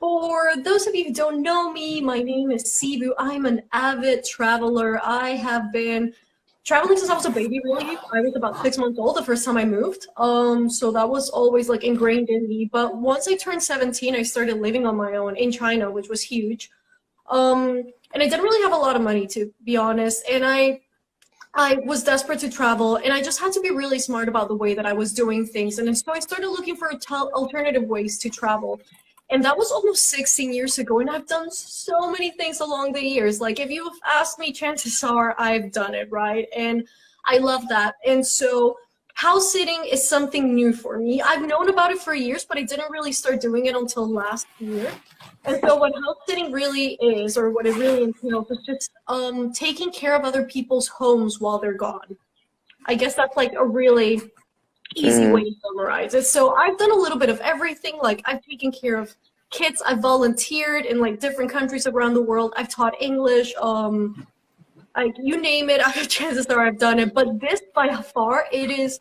For those of you who don't know me, my name is Sibu. I'm an avid traveler. I have been traveling since I was a baby, really. I was about 6 months old the first time I moved. So that was always like ingrained in me. But once I turned 17, I started living on my own in China, which was huge. And I didn't really have a lot of money, to be honest. And I was desperate to travel, and I just had to be really smart about the way that I was doing things. And so I started looking for alternative ways to travel. And that was almost 16 years ago, and I've done so many things along the years. Like, if you've asked me, chances are I've done it, right? And I love that. And so house sitting is something new for me. I've known about it for years, but I didn't really start doing it until last year. And so what house sitting really is, or what it really entails, is just taking care of other people's homes while they're gone. I guess that's like a really easy way to summarize it. So I've done a little bit of everything. Like, I've taken care of kids, I've volunteered in like different countries around the world, I've taught English, like you name it, chances are I've done it. But this, by far, it is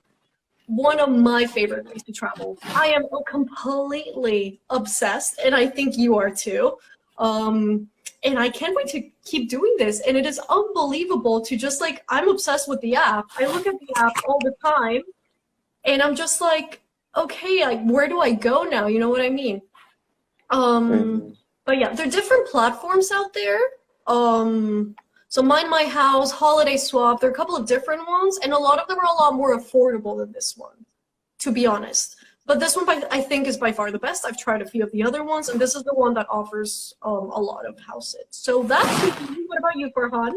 one of my favorite ways to travel. I am completely obsessed, and I think you are too. And I can't wait to keep doing this. And it is unbelievable to just like, I'm obsessed with the app. I look at the app all the time, and I'm just like, okay, like, where do I go now? You know what I mean? But yeah, there are different platforms out there. So Mind My House, Holiday Swap, there are a couple of different ones, and a lot of them are a lot more affordable than this one, to be honest. But this one, I think, is by far the best. I've tried a few of the other ones, and this is the one that offers a lot of house sits. So that's me. What about you, Farhan?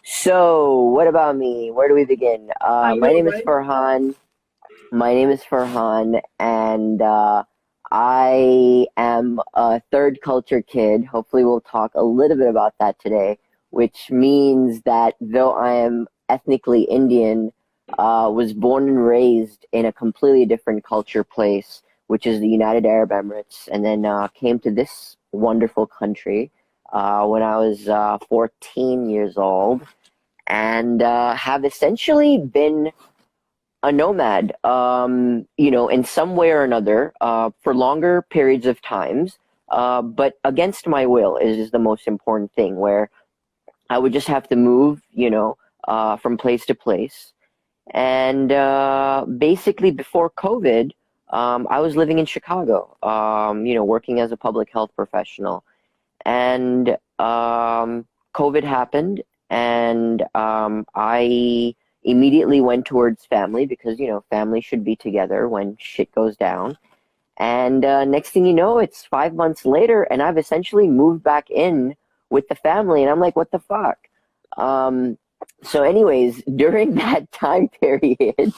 So, what about me? Where do we begin? I My know, name is right? Farhan. My name is Farhan, and I am a third culture kid. Hopefully, we'll talk a little bit about that today, which means that though I am ethnically Indian, was born and raised in a completely different culture place, which is the United Arab Emirates, and then came to this wonderful country when I was 14 years old, and have essentially been a nomad, in some way or another, for longer periods of times, but against my will is the most important thing, where I would just have to move, from place to place. And basically before COVID, I was living in Chicago, working as a public health professional. And COVID happened, and I immediately went towards family because, family should be together when shit goes down. And next thing you know, it's 5 months later, and I've essentially moved back in with the family, and I'm like, what the fuck? So anyways, during that time period,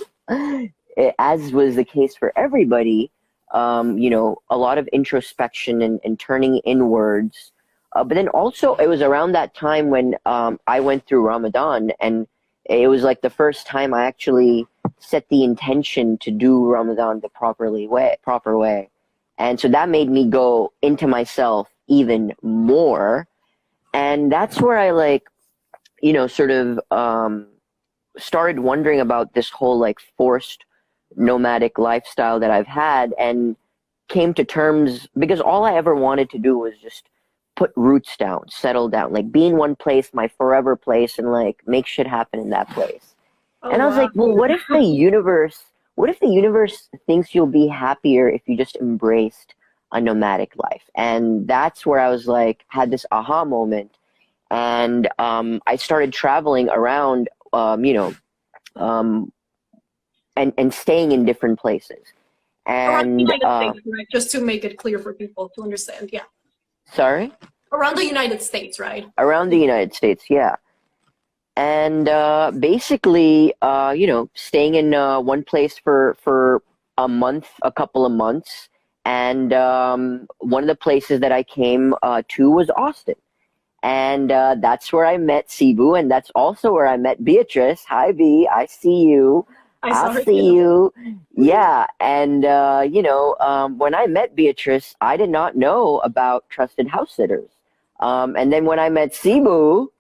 as was the case for everybody, a lot of introspection and turning inwards. But then also, it was around that time when I went through Ramadan, and it was like the first time I actually set the intention to do Ramadan the proper way. And so that made me go into myself even more. And that's where I sort of started wondering about this whole like forced nomadic lifestyle that I've had, and came to terms, because all I ever wanted to do was just put roots down, settle down, like be in one place, my forever place, and like make shit happen in that place. Oh, And I was wow. like, well, what if the universe thinks you'll be happier if you just embraced a nomadic life? And that's where I was like, had this aha moment. And I started traveling around, and staying in different places. Around the And United States, right? Just to make it clear for people to understand, yeah. sorry? Around the United States, right? Around the United States, yeah. And basically, staying in one place for a couple of months. And one of the places that I came to was Austin. And that's where I met Cebu, and that's also where I met Beatrice. Hi, B. I see you. I'll see you. Yeah. And, when I met Beatrice, I did not know about trusted house sitters. And then when I met Cebu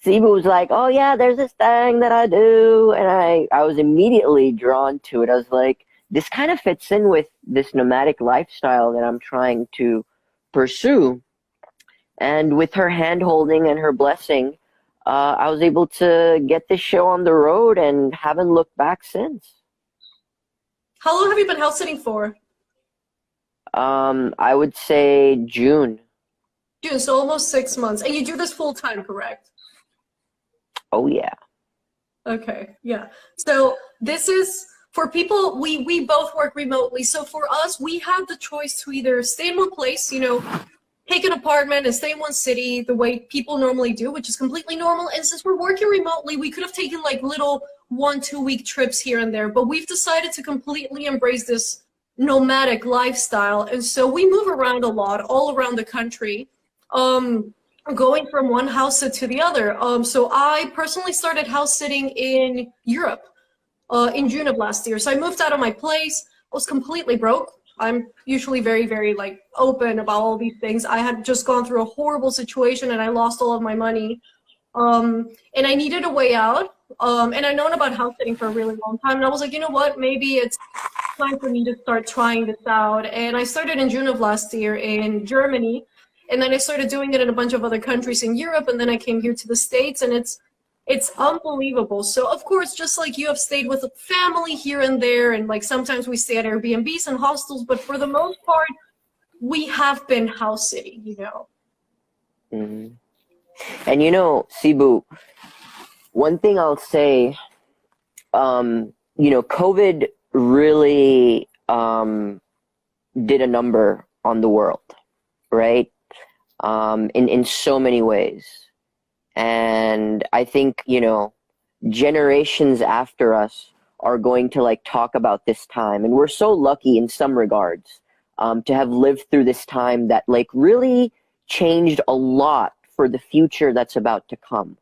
was like, oh, yeah, there's this thing that I do. And I was immediately drawn to it. I was like, this kind of fits in with this nomadic lifestyle that I'm trying to pursue. And with her hand holding and her blessing, I was able to get this show on the road and haven't looked back since. How long have you been house sitting for? I would say June. June, so almost 6 months. And you do this full time, correct? Oh yeah. Okay, yeah. So this is for people, we both work remotely. So for us, we have the choice to either stay in one place, take an apartment and stay in one city the way people normally do, which is completely normal. And since we're working remotely, we could have taken like little 1-2 week trips here and there, but we've decided to completely embrace this nomadic lifestyle. And so we move around a lot, all around the country, going from one house sit to the other. So I personally started house sitting in Europe in June of last year. So I moved out of my place. I was completely broke. I'm usually very, very like open about all these things. I had just gone through a horrible situation and I lost all of my money. And I needed a way out. And I'd known about house sitting for a really long time. And I was like, you know what, maybe it's time for me to start trying this out. And I started in June of last year in Germany. And then I started doing it in a bunch of other countries in Europe. And then I came here to the States, and it's unbelievable. So of course, just like you have stayed with a family here and there, and like sometimes we stay at Airbnbs and hostels, but for the most part, we have been house sitting. Hmm. And Cebu, one thing I'll say, COVID really did a number on the world, right? In so many ways. And I think, generations after us are going to like talk about this time. And we're so lucky in some regards to have lived through this time that like really changed a lot for the future that's about to come.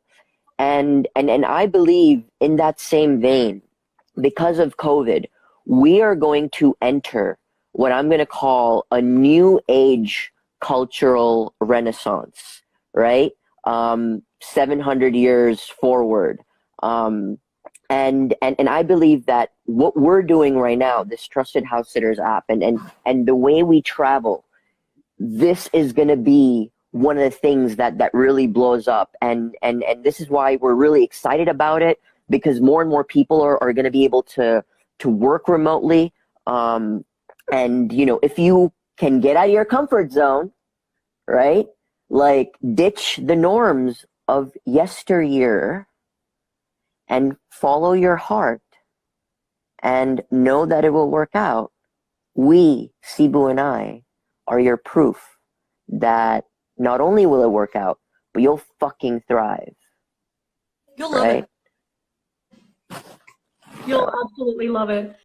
And I believe in that same vein, because of COVID, we are going to enter what I'm going to call a new age cultural renaissance, right? 700 years forward. And I believe that what we're doing right now, this Trusted House Sitters app, and the way we travel, this is going to be one of the things that really blows up. And this is why we're really excited about it, because more and more people are going to be able to work remotely. And, if you can get out of your comfort zone, right? Like ditch the norms of yesteryear and follow your heart and know that it will work out. We, Cebu and I, are your proof that not only will it work out, but you'll fucking thrive. You'll love right? it. You'll absolutely love it.